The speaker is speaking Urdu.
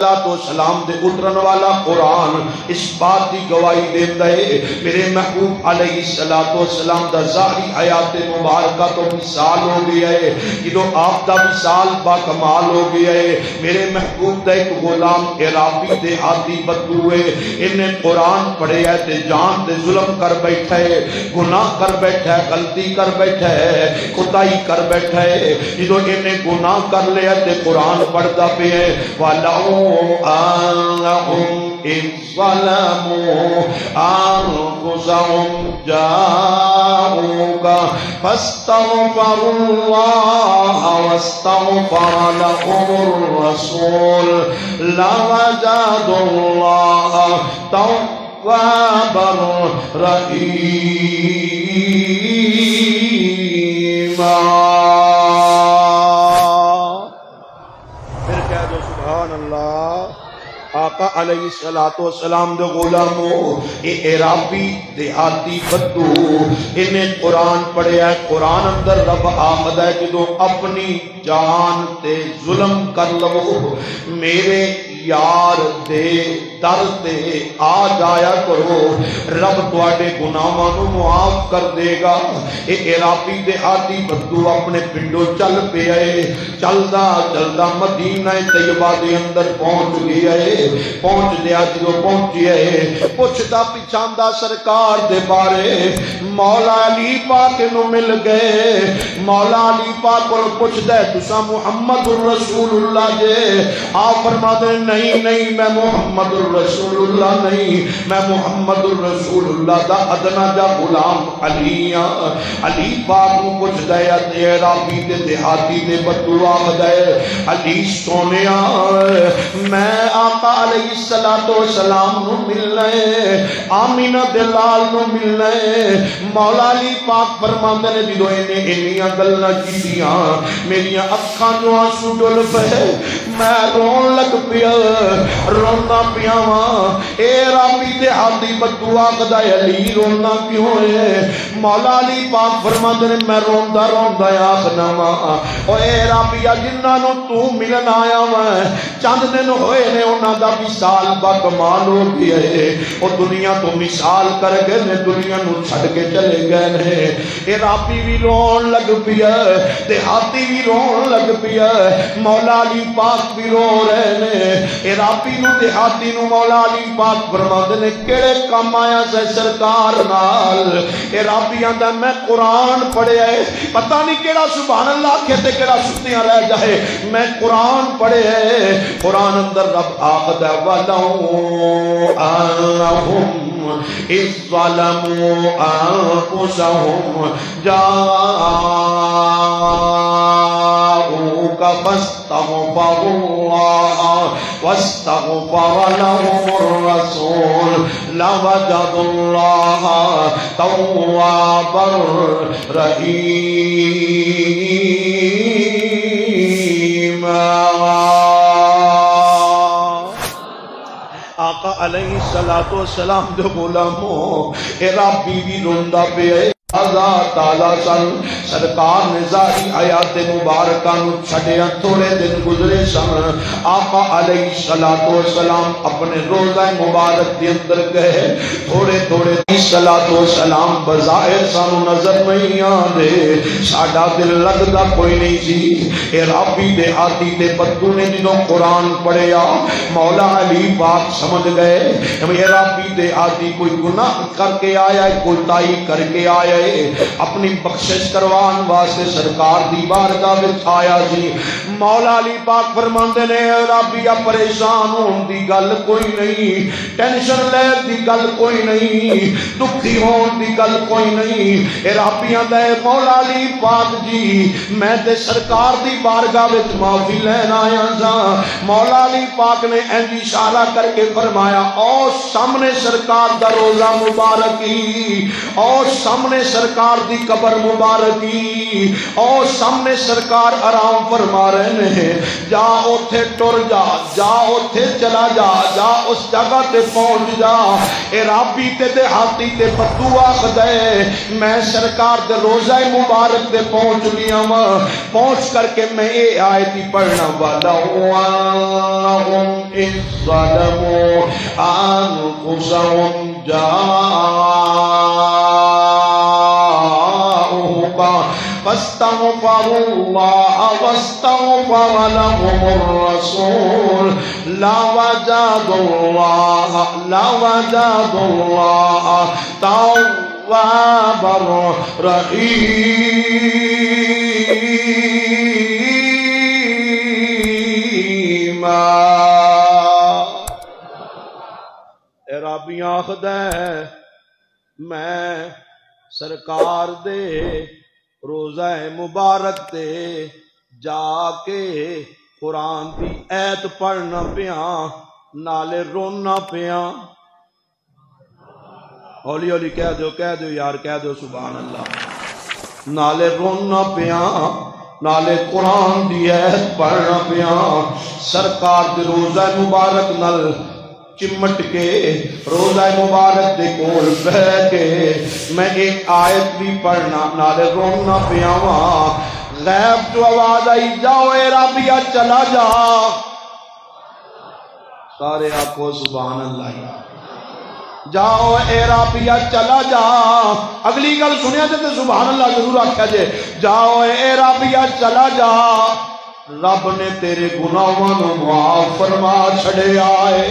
تو سلام دے اترن والا قرآن اس بات کی گواہی دیتا ہے میرے محبوب علیہ السلام دا ظاہری حیات مبارکہ تو مثال ہو گیا ہے جدو آپ دا مثال با کمال ہو گیا ہے میرے محبوب دا ایک غلام عراقی دے آدھی بدو ہے انہیں قرآن پڑھے ہے تے جان تے ظلم کر بیٹھا ہے گناہ کر بیٹھا ہے غلطی کر بیٹھا ہے خدائی کر بیٹھا ہے جدو انہیں گناہ کر لیا تے قرآن پڑھتا پہ ہے وَلَعُونَ أنهم إذ ظلموا أنفسهم جاءوك فاستغفروا الله واستغفر لهم الرسول لوجدوا الله توابا رحيما آقا علیہ السلام دے غلامو اے عرابی دیہاتی بدو انہیں قرآن پڑھے ہے قرآن اندر رب آمد ہے جدو اپنی جان تے ظلم کر لو میرے یار دے در تے آ جایا کرو رب تواڈے گناہاں نو معاف کر دے گا اے عراقی دیہاتی بدو اپنے پنڈوں چل پیا ہے چلدا چلدا مدینہ طیبہ دے اندر پہنچ گیا ہے پہنچ لیا جو پہنچی ہے پوچھتا پچھاندا سرکار دے بارے مولا علی پاک نو مل گئے مولا علی پاک کو پوچھدا ہے تساں محمد الرسول اللہ جے آپ فرما دے نہیں نہیں میں محمد الرسول اللہ نہیں میں محمد الرسول اللہ دا ادنا جا غلام علی علی پاک نو پوچھدا ہے عراقی دے دیہاتی دے بدو آمد ہے علی سونیا میں آقا علیہ السلام نو ملنا ہے آمینہ دلال نو ملنا ہے مولا علی پاک فرماندے نے جدو انہیں انیاں گلاں کیتیاں میریاں اکھاں چوں آنسو ڈل پئے میں رون لگ پیا رونا پیا واں اے رابی دے ہاتھی بدو آخدا علی رونا کیوں ہے مولا علی پاک فرماندے نے میں روندا روندا آخنا واں او اے رابی جنہاں نو تو ملن آیا واں چند دن ہوئے نے انہاں دا مثال با کمال ہو گیا ہے او دنیا تو مثال کر گئے نے دنیا نو چھڑ کے چلے گئے نے اے رابی بھی رون لگ پیا دیہاتی بھی رون لگ پیا مولا علی پاک بھی رو رہے نے اے رابی نو دیہاتی نو مولا علی پاک فرماندے نے کیڑے کام آیا سے سرکار نال اے رابی آندا میں قرآن پڑھیا ہے پتہ نہیں کیڑا سبحان اللہ کہتے کیڑا سنیاں رہ جائے میں قرآن پڑھے ہے قرآن اندر رب آخد ہے وَلَوْ أَنَّهُمْ إِذْ ظَلَمُوا أَنفُسَهُمْ جَاءُوكَ فَاسْتَغْفَرُوا اللَّهَ وَاسْتَغْفَرَ لَهُمُ الرَّسُولُ لَوَجَدُوا اللَّهَ تَوَّابًا رَحِيمًا آقا علیہ السلام دے غلامو اے رابی بھی روندا پیا اللہ تعالیٰ سن سرکار نے ظاہری حیات مبارکہ نو چھڑیا تھوڑے دن گزرے سن آقا علیہ السلام اپنے روزہ مبارک دے اندر گئے تھوڑے تھوڑے السلام بظاہر سانو نظر نہیں آندے ساڈا دل لگدا کوئی نہیں سی اے رابی دے آتی تے بدو نے جدوں قرآن پڑھیا مولا علی پاک سمجھ گئے اے رابی دے آتی کوئی گناہ کر کے آیا ہے کوئی تائی کر کے آیا ہے اپنی بخشش کروان واسطے سرکار دی بارگاہ وچ آیا جی مولا علی پاک فرماندے نے رابیا پریشان ہون دی گل کوئی نہیں ٹینشن لے دی گل کوئی نہیں دکھی ہون دی گل کوئی نہیں اے رابیاں دے مولا علی پاک جی میں تے سرکار دی بارگاہ وچ معافی لینا آیا جا مولا علی پاک نے انج اشارہ کر کے فرمایا او سامنے سرکار دا روزہ مبارک ہی او سامنے سرکار دی قبر مبارکی اور سامنے سرکار آرام فرما رہے ہیں جا اوتھے ٹر جا جا اوتھے چلا جا جا اس جگہ تے پہنچ جا اے رابی تے دیہاتی تے بدو آخدے میں سرکار دے روزہ مبارک دے پہنچ گیا پہنچ کر کے میں اے آیتی پڑھنا والا ہوں ظلموا أنفسهم جاءوك فاستغفروا الله واستغفر لهم الرسول لوجدوا الله توابا رحيما رابی آخد ہے میں سرکار دے روزہ مبارک تے جا کے قرآن دی ایت پڑھنا پیا نالے رونا پیا ہولی ہولی کہہ دو یار کہہ دو سبحان اللہ نالے رونا پیا نالے قرآن دی ایت پڑھنا پیا سرکار دے روزہ مبارک نال چمٹ کے روزہ مبارک دے کول بہ کے میں ایک آیت بھی پڑھنا نالے رونا پیاواں غیب جو آواز آئی جاؤ اے رابیہ چلا جا سارے آنکھوں سبحان اللہ جاؤ اے رابیہ چلا جا اگلی گل سنیا جاتے سبحان اللہ ضرور آکھا جے جاؤ اے رابیہ چلا جا رب نے تیرے گناہوں معاف فرما چھڑے آئے